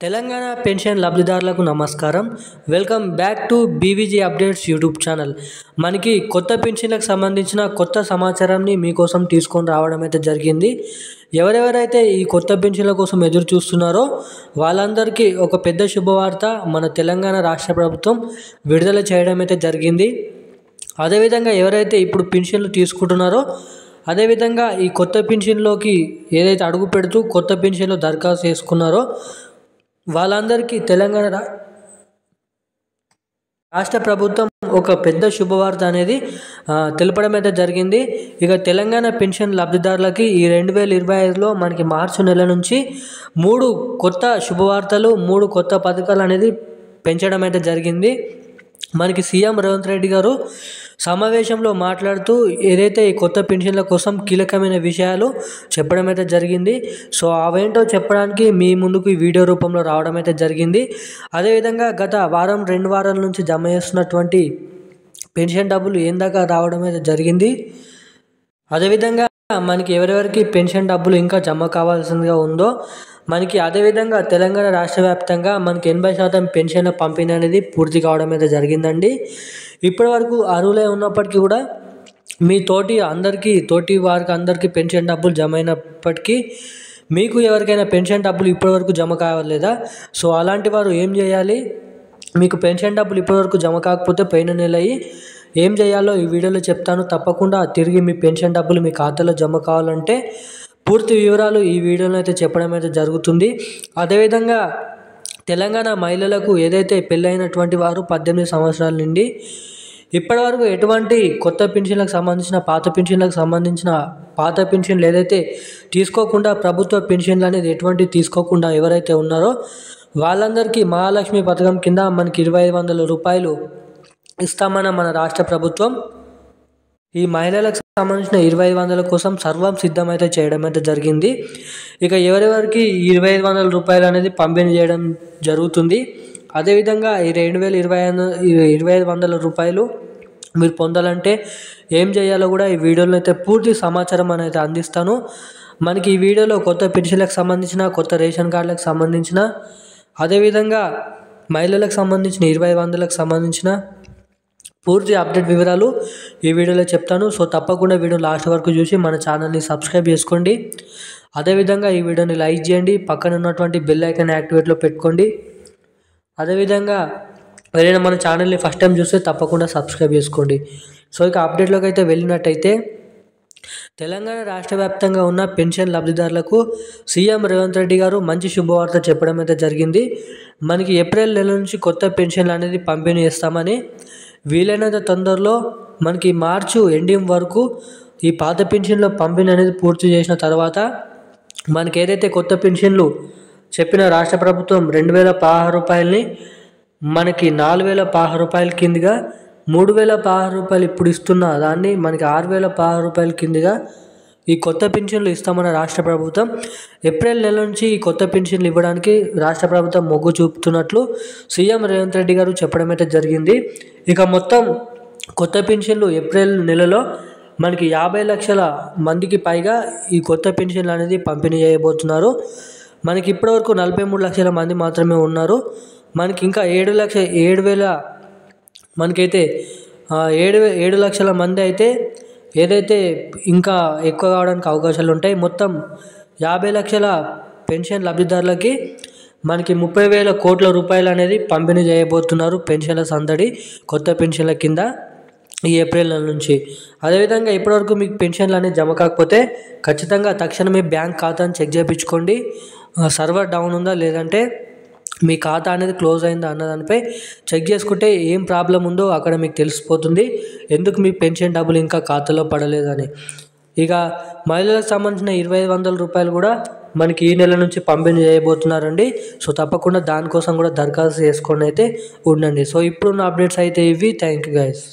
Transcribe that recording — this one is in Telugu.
తెలంగాణ పెన్షన్ లబ్ధిదారులకు నమస్కారం. Welcome back to BVG updates YouTube channel. మనకి కొత్త పెన్షన్లకు సంబంధించిన కొత్త సమాచారాన్ని మీకోసం తీసుకొని రావడం అయితే జరిగింది. ఎవరెవరైతే ఈ కొత్త పెన్షన్ల కోసం ఎదురు చూస్తున్నారో వాళ్ళందరికీ ఒక పెద్ద శుభవార్త మన తెలంగాణ రాష్ట్ర ప్రభుత్వం విడుదల చేయడం అయితే జరిగింది. అదేవిధంగా ఎవరైతే ఇప్పుడు పెన్షన్లు తీసుకుంటున్నారో అదేవిధంగా ఈ కొత్త పెన్షన్లోకి ఏదైతే అడుగు పెడుతూ కొత్త పెన్షన్లు దరఖాస్తు చేసుకున్నారో వాళ్ళందరికీ తెలంగాణ రాష్ట్ర ప్రభుత్వం ఒక పెద్ద శుభవార్త అనేది తెలపడం అయితే జరిగింది. ఇక తెలంగాణ పెన్షన్ లబ్ధిదారులకి ఈ 2025లో మనకి మార్చి నెల నుంచి 3 కొత్త శుభవార్తలు 3 కొత్త పథకాలు అనేది పెంచడం అయితే జరిగింది. మనకి సీఎం రేవంత్ రెడ్డి గారు సమావేశంలో మాట్లాడుతూ ఏదైతే ఈ కొత్త పెన్షన్ల కోసం కీలకమైన విషయాలు చెప్పడం అయితే జరిగింది. సో అవేంటో చెప్పడానికి మీ ముందుకు ఈ వీడియో రూపంలో రావడం అయితే జరిగింది. అదేవిధంగా గత వారం 2 వారాల నుంచి జమ చేస్తున్నటువంటి పెన్షన్ డబ్బులు ఏందాకా రావడం అయితే జరిగింది. అదేవిధంగా మనకి ఎవరెవరికి పెన్షన్ డబ్బులు ఇంకా జమ కావాల్సిందిగా ఉందో మనకి అదేవిధంగా తెలంగాణ రాష్ట్ర వ్యాప్తంగా మనకి 80% పెన్షన్ల పంపిణీ అనేది పూర్తి కావడం అయితే జరిగిందండి. ఇప్పటి వరకు అర్హులై ఉన్నప్పటికీ కూడా మీ తోటి వారికి అందరికీ పెన్షన్ డబ్బులు జమ అయినప్పటికీ మీకు ఎవరికైనా పెన్షన్ డబ్బులు ఇప్పటివరకు జమ కావలేదా? సో అలాంటి వారు ఏం చేయాలి? మీకు పెన్షన్ డబ్బులు ఇప్పటివరకు జమ కాకపోతే పోయిన నెల ఏం చేయాలో ఈ వీడియోలో చెప్తాను. తప్పకుండా తిరిగి మీ పెన్షన్ డబ్బులు మీ ఖాతాలో జమ కావాలంటే పూర్తి వివరాలు ఈ వీడియోలో అయితే చెప్పడం అయితే జరుగుతుంది. అదేవిధంగా తెలంగాణ మహిళలకు ఏదైతే పెళ్ళైనటువంటి వారు 18 సంవత్సరాల నుండి ఇప్పటివరకు ఎటువంటి కొత్త పెన్షన్లకు సంబంధించిన పాత పెన్షన్లు ఏదైతే తీసుకోకుండా ప్రభుత్వ పెన్షన్లు అనేది ఎటువంటి తీసుకోకుండా ఎవరైతే ఉన్నారో వాళ్ళందరికీ మహాలక్ష్మి పథకం కింద మనకి 2500 రూపాయలు ఇస్తామన్న మన రాష్ట్ర ప్రభుత్వం ఈ మహిళలకు సంబంధించిన 2500 కోసం సర్వం సిద్ధమైతే చేయడం అయితే జరిగింది. ఇక ఎవరెవరికి 2500 రూపాయలు అనేది పంపిణీ చేయడం జరుగుతుంది. అదేవిధంగా ఈ 2500 రూపాయలు మీరు పొందాలంటే ఏం చేయాలో కూడా ఈ వీడియోలో అయితే పూర్తి సమాచారం అనేది అందిస్తాను. మనకి ఈ వీడియోలో కొత్త పెన్షన్లకు సంబంధించిన కొత్త రేషన్ కార్డులకు సంబంధించిన అదేవిధంగా మహిళలకు సంబంధించిన 2500లకు సంబంధించిన పూర్తి అప్డేట్ వివరాలు ఈ వీడియోలో చెప్తాను. సో తప్పకుండా వీడియో లాస్ట్ వరకు చూసి మన ఛానల్ని సబ్స్క్రైబ్ చేసుకోండి. అదేవిధంగా ఈ వీడియోని లైక్ చేయండి, పక్కన ఉన్నటువంటి బెల్ ఐకాన్ యాక్టివేట్లో పెట్టుకోండి. అదేవిధంగా ఎవరైనా మన ఛానల్ని ఫస్ట్ టైం చూస్తే తప్పకుండా సబ్స్క్రైబ్ చేసుకోండి. సో ఇక అప్డేట్లోకి అయితే వెళ్ళినట్టయితే తెలంగాణ రాష్ట్ర వ్యాప్తంగా ఉన్న పెన్షన్ లబ్ధిదారులకు సీఎం రేవంత్ రెడ్డి గారు మంచి శుభవార్త చెప్పడం అయితే జరిగింది. మనకి ఏప్రిల్ నెల నుంచి కొత్త పెన్షన్లు అనేది పంపిణీ చేస్తామని వీలైనంత తొందరలో మనకి మార్చి ఎండింగ్ వరకు ఈ పాత పెన్షన్ల పంపిణీ అనేది పూర్తి చేసిన తర్వాత మనకి ఏదైతే కొత్త పెన్షన్లు చెప్పిన రాష్ట్ర ప్రభుత్వం 2016 రూపాయలని మనకి 4016 రూపాయల కిందగా 3016 రూపాయలు ఇప్పుడు ఇస్తున్న దాన్ని మనకి 6016 రూపాయల కిందగా ఈ కొత్త పెన్షన్లు ఇస్తామన్న రాష్ట్ర ప్రభుత్వం ఏప్రిల్ నెల నుంచి ఈ కొత్త పెన్షన్లు ఇవ్వడానికి రాష్ట్ర ప్రభుత్వం మొగ్గు చూపుతున్నట్లు సీఎం రేవంత్ రెడ్డి గారు చెప్పడం అయితే జరిగింది. ఇక మొత్తం కొత్త పెన్షన్లు ఏప్రిల్ నెలలో మనకి 50 లక్షల మందికి పైగా ఈ కొత్త పెన్షన్లు అనేది పంపిణీ చేయబోతున్నారు. మనకి ఇప్పటివరకు 43 లక్షల మంది మాత్రమే ఉన్నారు. మనకి ఇంకా 7,000 మనకైతే 7 లక్షల మంది అయితే ఏదైతే ఇంకా ఎక్కువ కావడానికి అవకాశాలు ఉంటాయి. మొత్తం 50 లక్షల పెన్షన్ లబ్ధిదారులకి మనకి 30,000 కోట్ల రూపాయలు అనేది పంపిణీ చేయబోతున్నారు పెన్షన్ల సందడి కొత్త పెన్షన్ల కింద ఈ ఏప్రిల్ నెల నుంచి. అదేవిధంగా ఇప్పటివరకు మీకు పెన్షన్లు అనేది జమ కాకపోతే ఖచ్చితంగా తక్షణమే బ్యాంక్ ఖాతాను చెక్ చేయించుకోండి. సర్వర్ డౌన్ ఉందా లేదంటే మీ ఖాతా అనేది క్లోజ్ అయిందా అన్న దానిపై చెక్ చేసుకుంటే ఏం ప్రాబ్లం ఉందో అక్కడ మీకు తెలిసిపోతుంది ఎందుకు మీ పెన్షన్ డబ్బులు ఇంకా ఖాతాలో పడలేదని. ఇక మహిళలకు సంబంధించిన 2500 రూపాయలు కూడా మనకి ఈ నెల నుంచి పంపిణీ చేయబోతున్నారండి. సో తప్పకుండా దానికోసం కూడా దరఖాస్తు చేసుకొని అయితే ఉండండి. సో ఇప్పుడున్న అప్డేట్స్ అయితే ఇవి. Thank you guys.